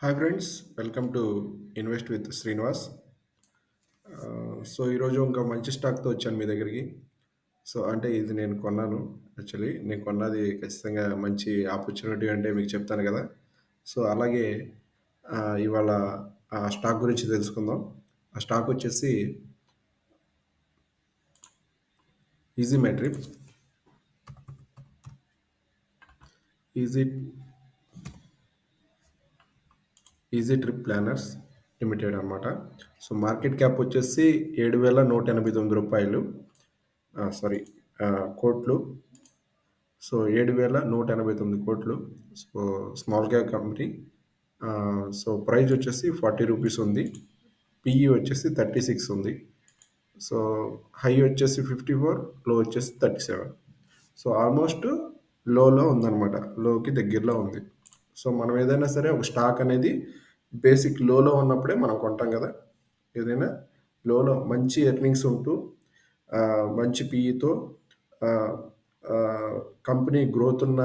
Hi friends, welcome to invest with Srinivas. So ఈరోజు ఇంకా మంచి స్టాక్తో వచ్చాను మీ దగ్గరికి. సో అంటే ఇది నేను కొన్నాను. యాక్చువల్లీ నేను కొన్నది ఖచ్చితంగా మంచి ఆపర్చునిటీ అంటే మీకు చెప్తాను కదా. సో అలాగే ఇవాళ ఆ స్టాక్ గురించి తెలుసుకుందాం. ఆ స్టాక్ వచ్చేసి easy metric, easy easy trip planners limited అనమాట. సో మార్కెట్ క్యాప్ వచ్చేసి రూ. 7,189. సారీ, కోట్లు. సో 7,189 కోట్లు. So small cap company. So price వచ్చేసి రూ. 40 ఉంది. పిఈ వచ్చేసి 36 ఉంది. సో హై వచ్చేసి 54, లో వచ్చేసి 37. సో ఆల్మోస్ట్ లోలో ఉందన్నమాట, లోకి దగ్గరలో ఉంది. సో మనం ఏదైనా సరే ఒక స్టాక్ అనేది బేసిక్ లోలో ఉన్నప్పుడే మనం కొంటాం కదా. ఏదైనా లోలో మంచి ఎర్నింగ్స్ ఉంటూ మంచి పీఈతో కంపెనీ గ్రోత్ ఉన్న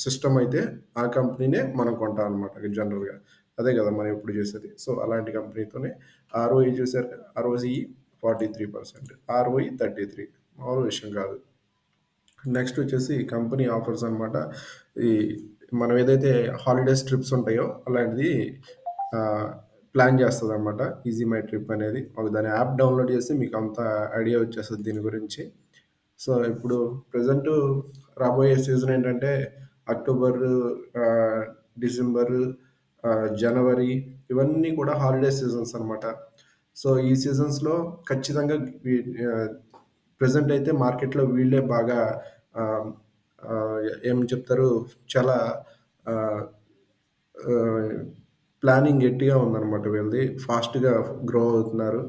సిస్టమ్ అయితే ఆ కంపెనీనే మనం కొంటాం అనమాట జనరల్గా. అదే కదా మనం ఎప్పుడు చేసేది. సో అలాంటి కంపెనీతోనే ఆర్ఓఈ చూసారు, ఆర్ఓసిఈ 43%, ఆర్ఓఈ 33. మామూలు విషయం కాదు. నెక్స్ట్ వచ్చేసి కంపెనీ ఆఫర్స్ అనమాట. ఈ మనం ఏదైతే హాలిడేస్ ట్రిప్స్ ఉంటాయో అలాంటిది ప్లాన్ చేస్తుంది అనమాట ఈజీ మై ట్రిప్ అనేది. ఒక దాని యాప్ డౌన్లోడ్ చేసి మీకు అంత ఐడియా వచ్చేస్తుంది దీని గురించి. సో ఇప్పుడు ప్రజెంట్ రాబోయే సీజన్ ఏంటంటే అక్టోబర్, డిసెంబర్, జనవరి, ఇవన్నీ కూడా హాలిడే సీజన్స్ అనమాట. సో ఈ సీజన్స్లో ఖచ్చితంగా ప్రజెంట్ అయితే మార్కెట్లో వీళ్ళే బాగా ఆ, ఆ, ఏం చెప్తారు, చాలా ప్లానింగ్ గట్టిగా ఉందన్నమాట. వీళ్ళది ఫాస్ట్గా గ్రో అవుతున్నారు.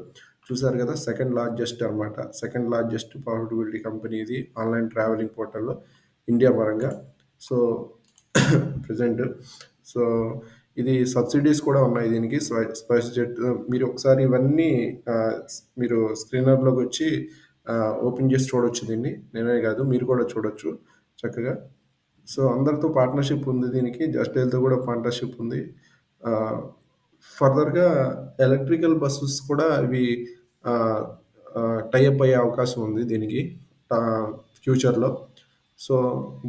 చూసారు కదా, సెకండ్ లార్జెస్ట్ అనమాట. సెకండ్ లార్జెస్ట్ ప్రాఫిటబిలిటీ కంపెనీ ఇది ఆన్లైన్ ట్రావెలింగ్ పోర్టల్లో ఇండియా పరంగా. సో ప్రజెంట్ సో ఇది సబ్సిడీస్ కూడా ఉన్నాయి దీనికి. స్పైస్ జెట్ మీరు ఒకసారి ఇవన్నీ ఆ, మీరు స్క్రీనర్లోకి వచ్చి ఓపెన్ చేసి చూడొచ్చు దీన్ని. నేనే కాదు, మీరు కూడా చూడొచ్చు చక్కగా. సో అందరితో పార్ట్నర్షిప్ ఉంది దీనికి. జస్ట్ డైల్తో కూడా పార్ట్నర్షిప్ ఉంది. ఫర్దర్గా ఎలక్ట్రికల్ బస్సెస్ కూడా ఇవి టైఅప్ అయ్యే అవకాశం ఉంది దీనికి ఫ్యూచర్లో. సో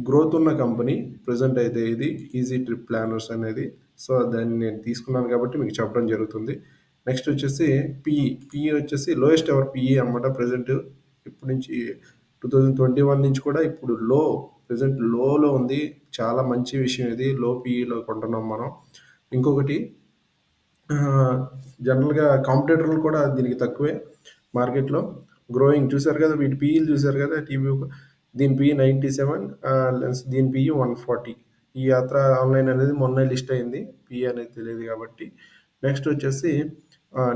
గ్రోత్ ఉన్న కంపెనీ ప్రజెంట్ అయితే ఇది ఈజీ ట్రిప్ ప్లానర్స్ అనేది. సో దాన్ని నేను తీసుకున్నాను కాబట్టి మీకు చెప్పడం జరుగుతుంది. నెక్స్ట్ వచ్చేసి పిఈ వచ్చేసి లోయెస్ట్ ఎవర్ పిఈ అనమాట. ప్రజెంట్ ఇప్పటి నుంచి 2021 నుంచి కూడా ఇప్పుడు ప్రజెంట్ లోలో ఉంది. చాలా మంచి విషయం ఇది. లో పీఈలో కొంటున్నాం మనం. ఇంకొకటి జనరల్గా కాంపిటేటర్లు కూడా దీనికి తక్కువే మార్కెట్లో. గ్రోయింగ్ చూసారు కదా, వీటి పీఈలు చూసారు కదా. దీని పిఈ 97, దీని పిఈ 140. ఈ యాత్ర ఆన్లైన్ అనేది మొన్న లిస్ట్ అయింది. పిఈ అనేది తెలియదు కాబట్టి. నెక్స్ట్ వచ్చేసి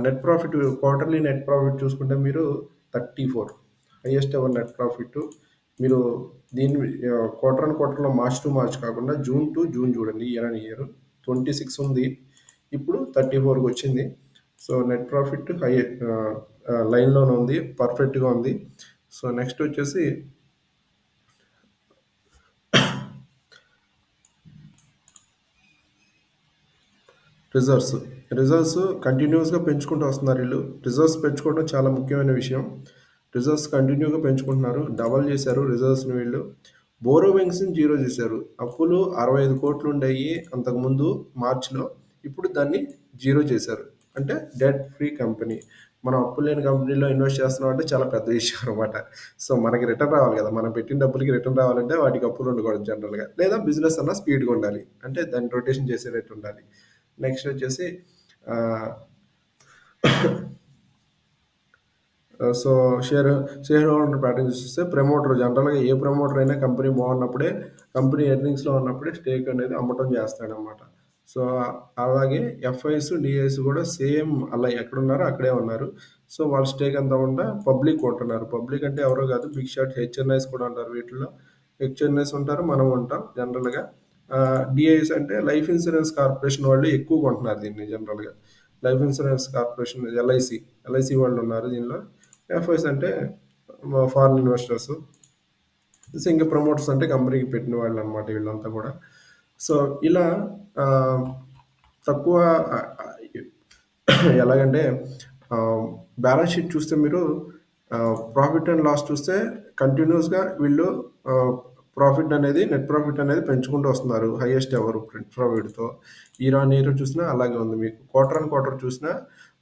net profit, quarterly net profit చూసుకుంటే మీరు 34, హైయెస్ట్ ఎవర్ నెట్ ప్రాఫిట్. మీరు దీన్ని క్వార్టర్ అండ్ క్వార్టర్లో మార్చ్ టు మార్చ్ కాకుండా జూన్ టు జూన్ చూడండి, ఇయర్ అండ్ ఇయర్. 26 ఉంది, ఇప్పుడు 34కి వచ్చింది. సో నెట్ ప్రాఫిట్ హై లైన్లోనే ఉంది, పర్ఫెక్ట్గా ఉంది. సో నెక్స్ట్ వచ్చేసి రిజర్వ్స్ కంటిన్యూస్గా పెంచుకుంటూ వస్తున్నారు వీళ్ళు. రిజర్వ్స్ పెంచుకోవడం చాలా ముఖ్యమైన విషయం. రిజర్వ్స్ కంటిన్యూగా పెంచుకుంటున్నారు. డబల్ చేశారు రిజర్వ్స్ని వీళ్ళు. బోరోవింగ్స్ని జీరో చేశారు. అప్పులు 65 కోట్లు ఉండేవి అంతకుముందు మార్చిలో. ఇప్పుడు దాన్ని జీరో చేశారు. అంటే డెట్ ఫ్రీ కంపెనీ. మనం అప్పు లేని కంపెనీలో ఇన్వెస్ట్ చేస్తున్నాం అంటే చాలా పెద్ద విషయం అనమాట. సో మనకి రిటర్న్ రావాలి కదా. మనం పెట్టిన డబ్బులకి రిటర్న్ రావాలంటే వాటికి అప్పులు ఉండకూడదు జనరల్గా. లేదా బిజినెస్ అన్న స్పీడ్గా ఉండాలి, అంటే దాన్ని రొటేషన్ చేసేటట్టు ఉండాలి. నెక్స్ట్ వచ్చేసి సో షేర్ హోల్డర్ ప్యాటర్న్ చూస్తే ప్రమోటర్, జనరల్గా ఏ ప్రమోటర్ అయినా కంపెనీ బాగున్నప్పుడే, కంపెనీ ఎర్నింగ్స్లో ఉన్నప్పుడే స్టేక్ అనేది అమ్మటం చేస్తాడనమాట. సో అలాగే ఎఫ్ఐస్, డిఐస్ కూడా సేమ్ అలా ఎక్కడున్నారో అక్కడే ఉన్నారు. సో వాళ్ళ స్టేక్ అంతా ఉండా పబ్లిక్ కొంటున్నారు. పబ్లిక్ అంటే ఎవరో కాదు, బిగ్ షాట్ హెచ్ఎన్ఐస్ కూడా ఉంటారు వీటిలో. హెచ్ఎన్ఐస్ ఉంటారు, మనం ఉంటాం జనరల్గా. డిఐస్ అంటే లైఫ్ ఇన్సూరెన్స్ కార్పొరేషన్ వాళ్ళు ఎక్కువ కొంటున్నారు దీన్ని జనరల్గా. లైఫ్ ఇన్సూరెన్స్ కార్పొరేషన్, ఎల్ఐసి వాళ్ళు ఉన్నారు దీనిలో. ఎఫ్ఐస్ అంటే ఫారిన్ ఇన్వెస్టర్స్. ఇంకా ప్రమోటర్స్ అంటే కంపెనీకి పెట్టిన వాళ్ళు అనమాట వీళ్ళంతా కూడా. సో ఇలా తక్కువ ఆహ్, ఎలాగంటే బ్యాలెన్స్ షీట్ చూస్తే మీరు ప్రాఫిట్ అండ్ లాస్ చూస్తే కంటిన్యూయస్‌గా వీళ్ళు ఆహ్, ప్రాఫిట్ అనేది నెట్ ప్రాఫిట్ అనేది పెంచుకుంటూ వస్తున్నారు. హైయెస్ట్ ఎవర్ నెట్ ప్రాఫిట్‌తో. ఇయర్ ఆన్ ఇయర్ చూసినా అలాగే ఉంది మీకు. క్వార్టర్ ఆన్ క్వార్టర్ చూసినా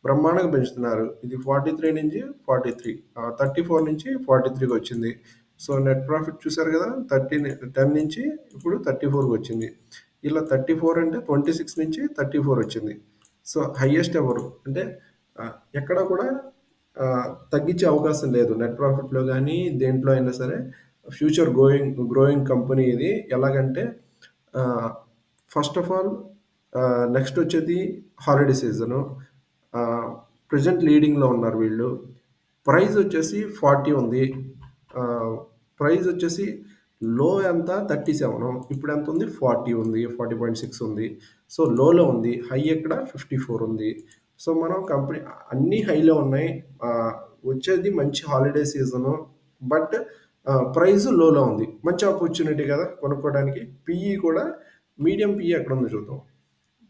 బ్రహ్మాండంగా పెంచుతున్నారు. ఇది 43 నుంచి 43 34 నుంచి 43కి వచ్చింది. సో, నెట్ ప్రాఫిట్ చూసారు కదా! 10 నుంచి ఇప్పుడు 34కి వచ్చింది. ఇలా 34 అంటే 26 నుంచి 34 వచ్చింది. సో, హైయెస్ట్ ఎవరు అంటే ఎక్కడ కూడా తగ్గించే అవకాశం లేదు. నెట్ ప్రాఫిట్‌లో గానీ, దేంట్లో అయినా సరే ఫ్యూచర్ గ్రోయింగ్ కంపెనీ ఇది. ఎలాగంటే ఆహ్, ఫస్ట్ ఆఫ్ ఆల్ నెక్స్ట్ వచ్చేది హాలిడే సీజను. ఆహ్, ప్రెజెంట్ లీడింగ్‌లో ఉన్నారు వీళ్ళు. ప్రైస్ వచ్చేసి 40 ఉంది. ఆహ్, ప్రైస్ వచ్చేసి లో ఎంత 37 ఇప్పుడు ఎంత ఉంది 40 ఉంది. 40.6 ఉంది. సో, లోలో ఉంది. హై ఎక్కడ 54 ఉంది. సో, మనం కంపెనీ అన్నీ హైలో ఉన్నాయి. ఆహ్, వచ్చేది మంచి హాలిడే సీజను. బట్ ప్రైస్ లోలో ఉంది. మంచి ఆపర్చునిటీ కదా కొనుక్కోవడానికి. పీఈ కూడా మీడియం పీఈ ఎక్కడుందో చూద్దాం.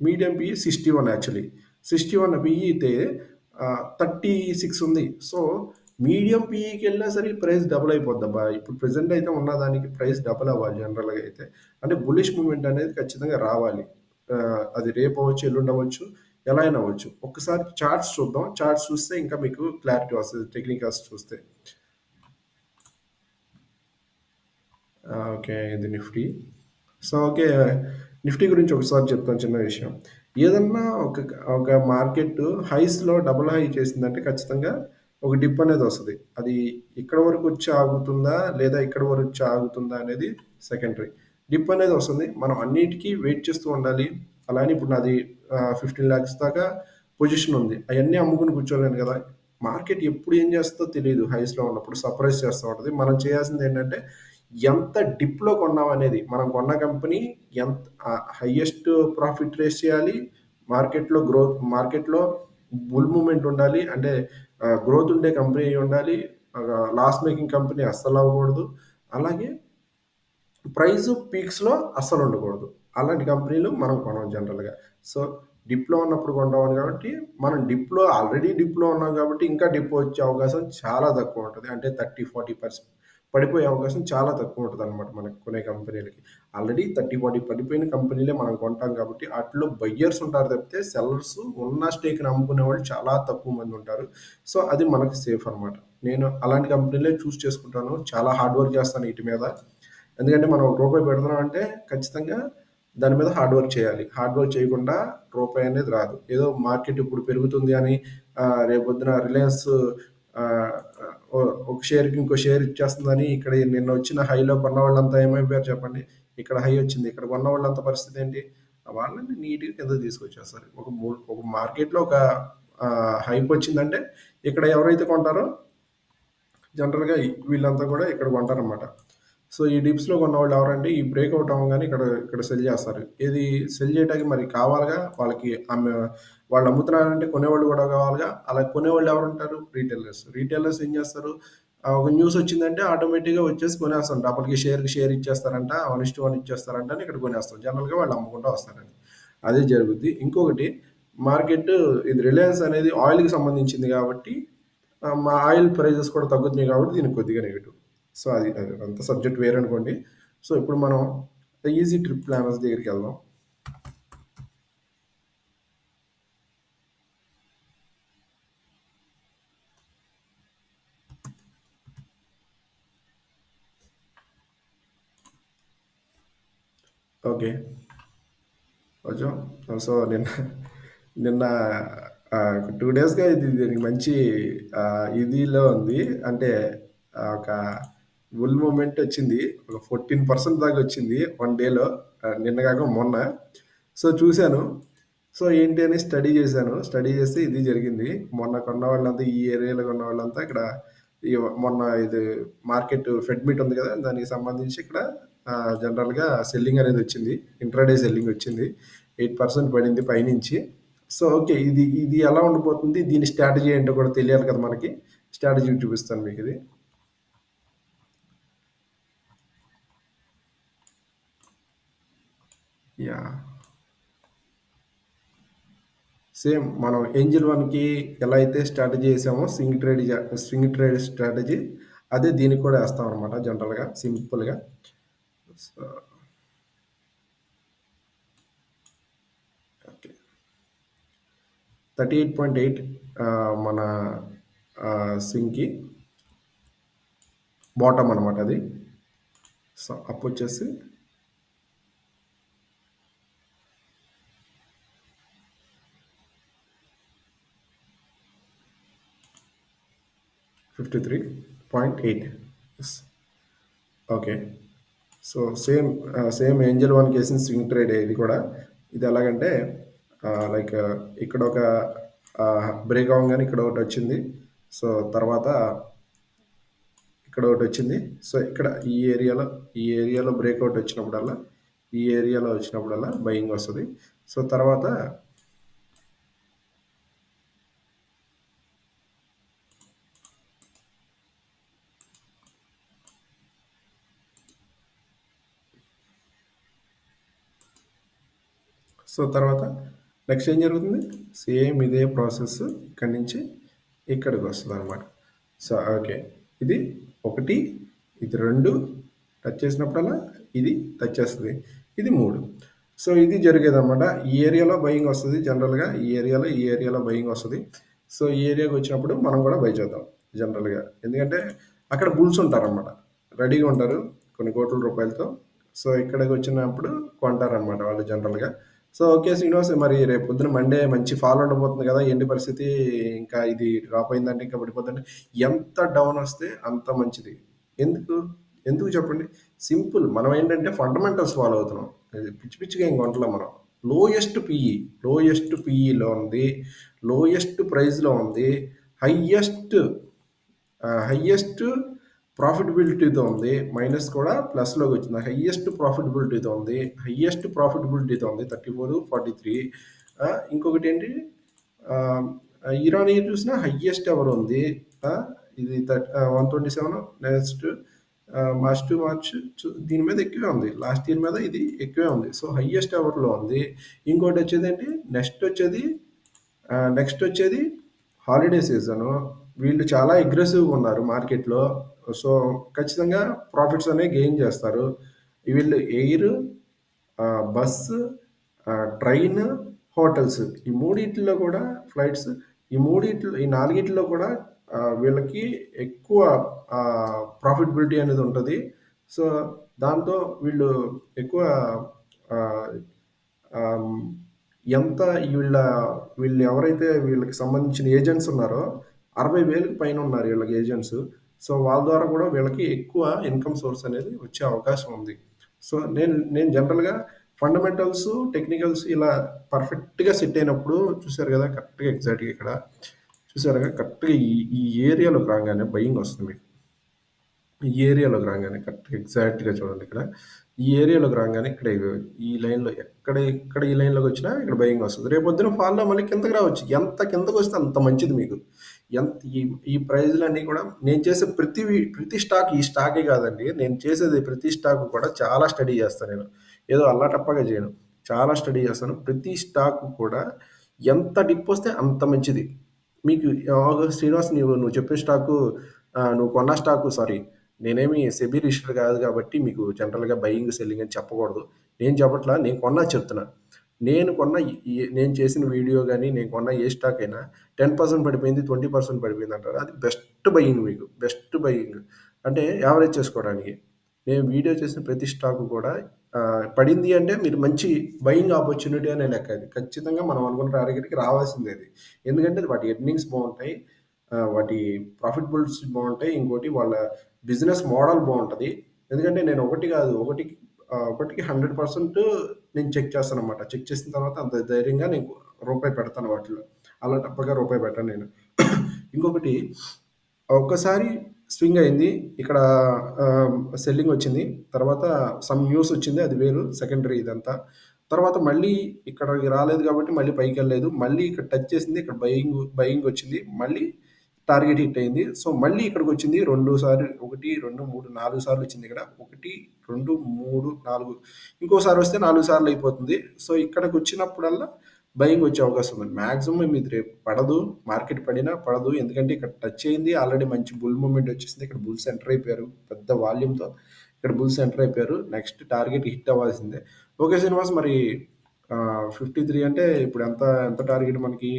Medium PE 61 actually. 61 పీఈ అయితే 36 ఉంది. సో, మీడియం పీఈకెళ్ళినా సరే ప్రైస్ డబుల్ అయిపోద్దబ్బా! ఇప్పుడు ప్రెజెంట్ అయితే ఉన్నదానికి ప్రైస్ డబుల్ అవ్వాలి జనరల్‌గా అయితే. అంటే బుల్లిష్ మూవ్‌మెంట్ అనేది ఖచ్చితంగా రావాలి. అది రేపవ్వచ్చు, ఎల్లుండవ్వచ్చు, ఎలా అయినా అవ్వచ్చు. ఒక్కసారి చార్ట్స్ చూద్దాం. చార్ట్స్ చూస్తే ఇంకా మీకు క్లారిటీ వస్తది టెక్నికల్స్ చూస్తే. ఓకే. ఇది నిఫ్టీ. So, okay. నిఫ్టీ గురించి ఒకసారి చెప్తాను చిన్న విషయం. ఏదన్నా ఒక మార్కెట్ హైస్‌లో డబుల్ హై చేసిందంటే ఖచ్చితంగా ఒక డిప్ అనేదొస్తది. అది ఇక్కడ వరకొచ్చి ఆగుతుందా? లేదా ఇక్కడి వరకొచ్చి ఆగుతుందా? అనేది సెకండరీ. డిప్ అనేది వస్తుంది. మనం అన్నిటికి వెయిట్ చేస్తూ ఉండాలి. అలా అని ఇప్పుడు నాది 15,00,000 దాకా పొజిషన్ ఉంది. అయన్నీ అమ్ముకొని కూర్చోలేను గదా! మార్కెట్ ఎప్పుడు ఏం చేస్తదో తెలీదు హైస్‌లో ఉన్నప్పుడు. సర్ప్రైజ్ చేస్తా ఉంటది. మనం చేయాల్సిందేంటంటే ఎంత డిప్‌లో కొన్నామనేది. మనం కొన్న కంపెనీ ఎంత హైయెస్ట్ ప్రాఫిట్ రేస్ చేయాలి. మార్కెట్‌లో బుల్ మూవ్‌మెంట్ ఉండాలి. అంటే గ్రోత్ ఉండే కంపెనీ అయ్యుండాలి. లాస్ మేకింగ్ కంపెనీ అస్సలవ్వకూడదు. అలాగే ప్రైసు పీక్స్‌లో అస్సలుండకూడదు. అలాంటి కంపెనీలు మనం కొనం జనరల్‌గా. సో, డిప్‌లో ఉన్నప్పుడు కొంటాం కాబట్టి, మనం ఆల్రెడీ డిప్‌లో ఉన్నాం కాబట్టి, ఇంకా డిప్ వచ్చే అవకాశం చాలా తక్కువుంటది. అంటే 30, 40% పడిపోయే అవకాశం చాలా తక్కువుంటదనమాట మనకు కొనే కంపెనీలకి. ఆల్రెడీ 30, 40 పడిపోయిన కంపెనీలే మనం కొంటాం కాబట్టి, ఆటిలో బయ్యర్స్ ఉంటారు తప్పితే, సెల్లర్స్ ఉన్న స్టేక్‌ని అమ్ముకునేవాళ్ళు చాలా తక్కువ మందుంటారు. సో, అది మనకి సేఫ్ అనమాట. నేను అలాంటి కంపెనీలే చేసుకుంటాను. చాలా హార్డ్ వర్క్ చేస్తాను ఈటి మీద. ఎందుకంటే మనం ఒక రూపాయి పెడుతున్నాం అంటే ఖచ్చితంగా దాని మీద హార్డ్ వర్క్ చేయాలి. హార్డ్ వర్క్ చేయకుండా రూపాయి అనేది రాదు. ఏదో మార్కెట్ ఇప్పుడు పెరుగుతుంది అని రేపొద్దున రిలయన్స్ ఆహ్, ఒ ఒక షేర్‌కి ఇంకో షేర్ ఇచ్చేస్తుందని ఇక్కడ నిన్న వచ్చిన హైలో కొన్నవాళ్ళంతా ఏమైపోయారు చెప్పండి? ఇక్కడ హై వచ్చింది. ఇక్కడ కొన్నవాళ్ళంతా పరిస్థితి ఏంటి? వాళ్ళని నీట్‌గా కిందకి తీసుకొచ్చేస్తారు. ఒక మార్కెట్‌లో ఒక హైప్ వచ్చిందంటే ఇక్కడ ఎవరైతే కొంటారో జనరల్‌గా వీళ్ళంతా కూడా ఇక్కడ కొంటారనమాట. సో, ఈ డిప్స్‌లో కొన్నవాళ్ళు ఎవరంటే ఈ బ్రేకౌట్ అవ్వంగానే ఇక్కడ సెల్ చేస్తారు. ఏది సెల్ చేయడానికి మరి కావాలిగా వాళ్ళకి వాళ్ళు అమ్ముతున్నారంటే కొనేవాళ్ళు కూడా కావాలిగా. అలా కొనేవాళ్ళు ఎవరుంటారు? రీటైలర్స్. రీటైలర్స్ ఏం చేస్తారు? ఒక న్యూస్ వచ్చిందంటే ఆటోమేటిక్‌గా వచ్చేసి కొనేస్తాం. డబుల్‌కి షేర్‌కి షేర్ ఇచ్చేస్తారంట. 1:1 ఇచ్చేస్తారంట అని ఇక్కడ కొనేస్తాం. జనరల్‌గా వాళ్ళు అమ్ముకుంటూ వస్తారండి. అదే జరుగుద్ది. ఇంకొకటి మార్కెట్ ఇది రిలయన్స్ అనేది ఆయిల్‌కి సంబంధించింది కాబట్టి మా ఆయిల్ ప్రైజెస్ కూడా తగ్గుతున్నాయి కాబట్టి దీనికి కొద్దిగా నెగెటివ్. సో, అది అంతా సబ్జెక్ట్ వేరనుకోండి. సో, ఇప్పుడు మనం ఈజీ ట్రిప్ ప్లానర్స్ దగ్గరికెళ్దాం. ఓకే. కొంచెం సో, నిన్న 2 డేస్‌గా ఇది దీనికి మంచి ఇదిలో ఉంది. అంటే ఒక బుల్ మూవ్‌మెంట్ వచ్చింది. ఒక 14% దాకా వచ్చింది 1 డేలో. నిన్న కాక మొన్న. సో, చూసాను. సో, ఏంటి అని స్టడీ చేశాను. స్టడీ చేస్తే ఇది జరిగింది. మొన్న కొన్న వాళ్ళంతా ఈ ఏరియాలో కొన్న వాళ్ళంతా ఇక్కడ ఈ మొన్న ఇది మార్కెట్ ఫెడ్ మీట్ ఉంది కదా! దానికి సంబంధించి ఇక్కడ జనరల్‌గా సెల్లింగ్ అనేది వచ్చింది. ఇంట్రాడే సెల్లింగ్ వచ్చింది. 8% పడింది పైనుంచి. So, okay. ఇది ఎలా ఉండిపోతుంది? దీని స్ట్రాటజీ ఏంటో కూడా తెలియాలి కదా మనకి. స్ట్రాటజీ చూపిస్తాను మీకిది. యాహ్! సేమ్ మనం ఏంజిల్ వన్‌కి ఎలా అయితే స్ట్రాటజీ ఏసామో స్వింగ్ ట్రేడ్ స్ట్రాటజీ అదే దీనికి కూడా ఏస్తామనమాట జనరల్‌గా సింపుల్‌గా. So, okay. 38.8 మన స్వింగ్‌కి బాటమ్ అనమాట అది. సో, అప్ వచ్చేసి 53.8. Yes. Okay. So, same angel వన్‌కేసిన స్వింగ్ ట్రేడే ఇది కూడా. ఇది ఎలాగంటే లైక్ ఇక్కడ ఒక బ్రేక్ అవ్వంగానే ఇక్కడ ఒకటొచ్చింది. సో, తర్వాత ఇక్కడ ఒకటొచ్చింది. సో, ఇక్కడ ఈ ఏరియాలో బ్రేకౌట్ వచ్చినప్పుడల్లా, ఈ ఏరియాలో వచ్చినప్పుడల్లా బయింగ్ వస్తది. సో, తర్వాత తర్వాత నెక్స్ట్ ఏం జరుగుతుంది? సేమ్ ఇదే ప్రాసెస్ ఇక్కడి నుంచి ఇక్కడికి వస్తదనమాట. So, okay. ఇది 1, ఇది 2 టచ్ చేసినప్పుడల్లా ఇది టచ్ చేస్తది. ఇది 3. సో, ఇది జరిగేదనమాట. ఈ ఏరియాలో బయింగ్ వస్తది జనరల్‌గా. ఈ ఏరియాలో బయింగ్ వస్తది. సో, ఈ ఏరియాకి వచ్చినప్పుడు మనం కూడా బై చేద్దాం జనరల్‌గా. ఎందుకంటే అక్కడ బుల్స్ ఉంటారనమాట. రెడీగా ఉంటారు కొన్ని కోట్ల రూపాయలతో. సో, ఇక్కడికి వచ్చినప్పుడు కొంటారనమాట వాళ్ళు జనరల్‌గా. సో, ఓకే శ్రీనివాస్ మరి రేపు పొద్దున మండే మంచి ఫాల్ ఉండబోతుంది కదా! ఏంటి పరిస్థితి? ఇంకా ఇది డ్రాప్ అయిందంటే ఇంకా పడిపోద్దంటే ఎంత డౌన్ వస్తే అంత మంచిది. ఎందుకు? ఎందుకు చెప్పండి? సింపుల్. మనం ఏంటంటే ఫండమెంటల్స్ ఫాలో అవుతున్నాం. పిచ్చి పిచ్చిగా ఏం కొంటలే మనం. లోయెస్ట్ పీఈ, లోయెస్ట్ పీఈలో ఉంది. లోయెస్ట్ ప్రైస్‌లో ఉంది. హైయెస్ట్ హైయెస్ట్ ప్రాఫిటబిలిటీతో ఉంది. మైనస్ కూడా ప్లస్‌లోకొచ్చింది. హైయెస్ట్ ప్రాఫిటబిలిటీతో ఉంది. 34, 43 ఇంకొకటేంటి ఆహ్, ఇరాన్ ఇయర్ చూసినా హైయెస్ట్ ఎవర్ ఉంది. ఇది 127 నెక్స్ట్ మార్చ్ టు మార్చ్ దీని మీద ఎక్కువే ఉంది. లాస్ట్ ఇయర్ మీద ఇది ఎక్కువే ఉంది. సో, హైయెస్ట్ ఎవర్‌లో ఉంది. ఇంకోటొచ్చేదేంటి నెక్స్ట్ వచ్చేది హాలిడే సీజను. వీళ్ళు చాలా అగ్రెసివ్‌గా ఉన్నారు మార్కెట్‌లో. సో, ఖచ్చితంగా ప్రాఫిట్స్ అనేవి గెయిన్ చేస్తారు. వీళ్ళు ఎయిర్, బస్సు, ట్రైన్, హోటల్స్ ఈ మూడిట్లో కూడా ఫ్లైట్స్ ఈ నాలుగిట్లో కూడా వీళ్ళకి ఎక్కువ ప్రాఫిటబిలిటీ అనేది ఉంటది. సో, దాంతో వీళ్ళు ఎక్కువ ఆహ్, ఆహ్, ఎంత వీళ్ళ వీళ్ళు ఎవరైతే వీళ్ళకి సంబంధించిన ఏజెంట్స్ ఉన్నారో 60,000కి పైన ఉన్నారు వీళ్ళకి ఏజెంట్స్. సో, వాళ్ళ ద్వారా కూడా వీళ్ళకి ఎక్కువ ఇన్‌కమ్ సోర్స్ అనేది వచ్చే అవకాశం ఉంది. సో, నేను జనరల్‌గా ఫండమెంటల్స్, టెక్నికల్స్ ఇలా పర్ఫెక్ట్‌గా సెట్ అయినప్పుడు చూసారు కదా! కరెక్ట్‌గా ఎగ్జాక్ట్‌గా ఇక్కడ చూసారుగా కరెక్ట్‌గా ఈ ఏరియాలోకి రాంగానే బయింగ్ వస్తుంది మీకు. ఈ ఏరియాలోకి రాంగానే కరెక్ట్‌గా ఎగ్జాక్ట్‌గా చూడండి ఇక్కడ. ఈ ఏరియాలోకి రాంగానే ఇక్కడ ఈ లైన్‌లో ఇక్కడ ఈ లైన్‌లోకొచ్చినా ఇక్కడ బయింగ్ వస్తది. రేపొద్దున ఫాల్‌లో మళ్ళీ కిందకి రావచ్చు. ఎంత కిందకొస్తే అంత మంచిది మీకు. ఎంత ఈ ఈ ప్రైజ్‌లన్నీ కూడా నేను చేసే ప్రతి స్టాక్ ఈ స్టాకే కాదండి. నేను చేసేది ప్రతి స్టాక్ కూడా చాలా స్టడీ చేస్తా నేను. ఏదో అల్లాటప్పగా చేయను. చాలా స్టడీ చేస్తాను. ప్రతి స్టాక్ కూడా ఎంత డిప్ వస్తే అంత మంచిది. మీకు శ్రీనివాస్ నువ్వు చెప్పే స్టాకు నువ్వు కొన్న స్టాకు సారీ నేనేమి సెబీ రిజిస్టర్ కాదు కాబట్టి మీకు జనరల్‌గా బయింగ్, సెల్లింగ్ అని చెప్పకూడదు. నేను చెప్పట్లా. నేను కొన్నది చెప్తున్నా. నేను చేసిన వీడియో గాని, నేను కొన్న ఏ స్టాక్ అయినా 10% పడిపోయింది, 20% పడిపోయిందంటారు. అది బెస్ట్ బయింగ్ మీకు. Best buying. అంటే యావరేజ్ చేసుకోవడానికి. నేను వీడియో చేసిన ప్రతి స్టాక్ కూడా పడింది అంటే మీరు మంచి బయింగ్ ఆపర్చునిటీ అనే లెక్క అది. ఖచ్చితంగా మనం అనుకున్న టార్గెట్‌కి రావాల్సిందే అది. ఎందుకంటే వాటి ఎర్నింగ్స్ బావుంటాయి. వాటి ప్రాఫిటబుల్స్ బావుంటాయి. ఇంకోటి వాళ్ళ బిజినెస్ మోడల్ బావుంటది. ఎందుకంటే నేను ఒకటి కాదు, ఒకటికి 100% నేను చెక్ చేస్తాననమాట. చెక్ చేసిన తర్వాత అంత ధైర్యంగా నేను రూపాయి పెడతాను వాటిలో. అలా టప్పగా రూపాయి పెట్టను నేను. ఇంకొకటి ఒక్కసారి స్వింగ్ అయింది. ఇక్కడ సెల్లింగ్ వచ్చింది. తర్వాత న్యూస్ వచ్చింది. అది వేరు సెకండరీ ఇదంతా. తర్వాత మళ్ళీ ఇక్కడికి రాలేదు కాబట్టి మళ్ళీ పైకెళ్ళలేదు. మళ్ళీ ఇక్కడ టచ్ చేసింది. ఇక్కడ బయింగ్ వచ్చింది. మళ్ళీ టార్గెట్ హిట్ అయింది. సో, మళ్ళీ ఇక్కడికొచ్చింది. 2 సార్లు 1, 2, 3, 4 సార్లు వచ్చింది ఇక్కడ. 1, 2, 3, 4 ఇంకోసారి వస్తే 4 సార్లు అయిపోతుంది. సో, ఇక్కడికొచ్చినప్పుడల్లా బయింగ్ వచ్చే అవకాశం ఉంది. మాక్సిమం ఇది రేపు పడదు. మార్కెట్ పడినా పడదు. ఎందుకంటే ఇక్కడ టచ్ అయింది. ఆల్రెడీ మంచి బుల్ మూవ్‌మెంట్ వచ్చేసింది. ఇక్కడ బుల్స్ ఎంటర్ అయిపోయారు. పెద్ద వాల్యూమ్‌తో ఇక్కడ బుల్స్ ఎంటర్ అయిపోయారు. నెక్స్ట్ టార్గెట్ హిట్ అవ్వాల్సిందే. ఓకే శ్రీనివాస్, మరి 53 అంటే ఇప్పుడు ఎంత ఎంత టార్గెట్ మనకి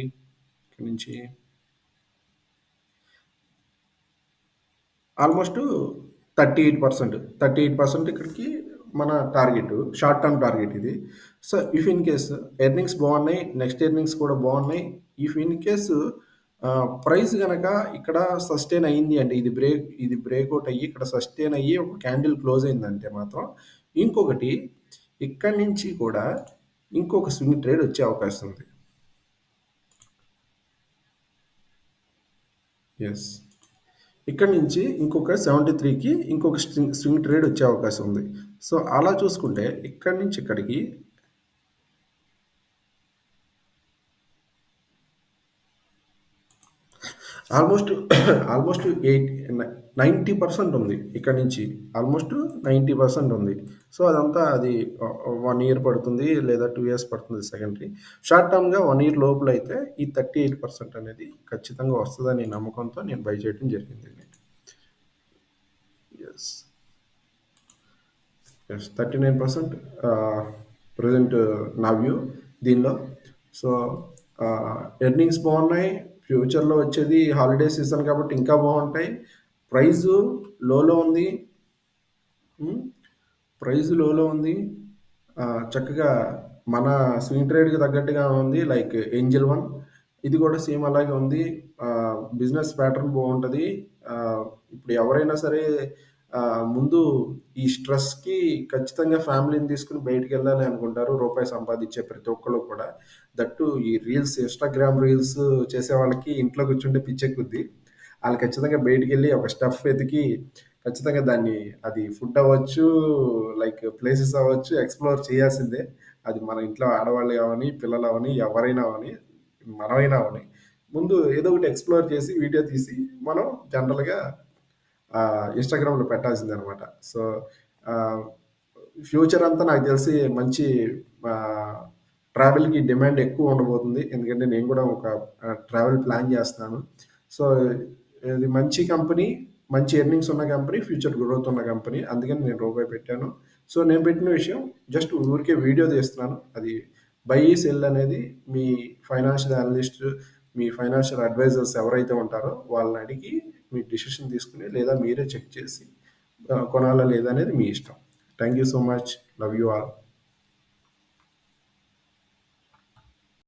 ఇక్కడి నుంచి? ఆల్మోస్ట్ 38% ఇక్కడికి మన టార్గెట్, షార్ట్ టర్మ్ టార్గెట్ ఇది. So if in case earnings బాగున్నాయి, నెక్స్ట్ ఎర్నింగ్స్ కూడా బాగున్నాయి. ఇఫ్ ఇన్ కేస్ ప్రైస్ గనక ఇక్కడ సస్టైన్ అయింది అంటే ఇది బ్రేక్అవుట్ అయ్యి ఇక్కడ సస్టైన్ అయ్యి ఒక క్యాండిల్ క్లోజ్ అయిందంటే మాత్రం ఇంకొకటి ఇక్కడి నుంచి కూడా ఇంకొక స్వింగ్ ట్రేడ్ వచ్చే అవకాశం ఉంది. ఎస్, ఇక్కడ నుంచి ఇంకొక 73కి ఇంకొక స్వింగ్ ట్రేడ్ వచ్చే అవకాశం ఉంది. సో అలా చూసుకుంటే ఇక్కడి నుంచి ఇక్కడికి ఆల్మోస్ట్ ఆల్మోస్ట్ 90% ఉంది. ఇక్కడ నుంచి ఆల్మోస్ట్ 90% ఉంది. సో అదంతా అది 1 ఇయర్ పడుతుంది లేదా 2 ఇయర్స్ పడుతుంది సెకండరీ. షార్ట్ టర్మ్‌గా 1 ఇయర్ లోపల అయితే ఈ 38% అనేది ఖచ్చితంగా వస్తదని నమ్మకంతో నేను బై చేయడం జరిగింది. యెస్. యెస్. 39% ప్రెజెంట్ నా వ్యూ దీనిలో. సో ఎర్నింగ్స్ బాగున్నాయి. ఫ్యూచర్‌లో వచ్చేది హాలిడే సీజన్ కాబట్టి ఇంకా బాగుంటాయి. ప్రైజు లోలో ఉంది. హ్మ్. ప్రైస్ లోలో ఉంది. చక్కగా మన స్వింగ్ ట్రేడ్‌కి తగ్గట్టుగా ఉంది. లైక్ ఏంజెల్ వన్ ఇది కూడా సేమ్ అలాగే ఉంది. బిజినెస్ ప్యాటర్న్ బాగుంటది. ఇప్పుడు ఎవరైనా సరే ముందు ఈ స్ట్రెస్‌కి ఖచ్చితంగా ఫ్యామిలీని తీసుకొని బయటికెళ్ళాలి అనుకుంటారు. రూపాయి సంపాదించే ప్రతి ఒక్కళ్ళు కూడా. దట్టు ఈ రీల్స్, ఇన్‌స్టాగ్రామ్ రీల్స్ చేసే వాళ్ళకి ఇంట్లో కూర్చుంటే పిచ్చెక్కుద్ది. ఆళ్ళు ఖచ్చితంగా బయటికెళ్ళి ఒక స్టఫ్ ఎతికి ఖచ్చితంగా దాన్ని, అది ఫుడ్ అవ్వచ్చు, లైక్ ప్లేసెస్ అవ్వచ్చు, ఎక్స్‌ప్లోర్ చేయాల్సిందే. అది మన ఇంట్లో ఆడవాళ్ళు అవ్వని, పిల్లలు అవ్వని, ఎవరైనా అవ్వని, మనమైనా అవ్వని. ముందు ఏదో ఒకటి ఎక్స్‌ప్లోర్ చేసి వీడియో తీసి మనం జనరల్‌గా ఇన్‌స్టాగ్రామ్‌లో పెట్టాల్సిందనమాట. సో, ఆహ్, ఫ్యూచర్ అంతా నాకు తెలిసి మంచి ఆహ్, ట్రావెల్‌కి డిమాండ్ ఎక్కువ ఉండబోతుంది. ఎందుకంటే నేను కూడా ఒక ట్రావెల్ ప్లాన్ చేస్తున్నాను. సో, ఇది మంచి కంపెనీ, మంచి ఎర్నింగ్స్ ఉన్న కంపెనీ, ఫ్యూచర్ గ్రోత్ ఉన్న కంపెనీ. అందుకని నేను రూపాయి పెట్టాను. సో, నేను పెట్టిన విషయం జస్ట్ ఊరికే వీడియో తీస్తున్నాను. అది బై, సెల్ అనేది మీ ఫైనాన్షియల్ అనలిస్ట్, మీ ఫైనాన్షియల్ అడ్వైజర్స్ ఎవరైతే ఉంటారో వాళ్ళని అడిగి మీ డిసిషన్ తీసుకొని లేదా మీరే చెక్ చేసి కొనాలా లేదా అనేది మీ ఇష్టం. Thank you so much. Love you all.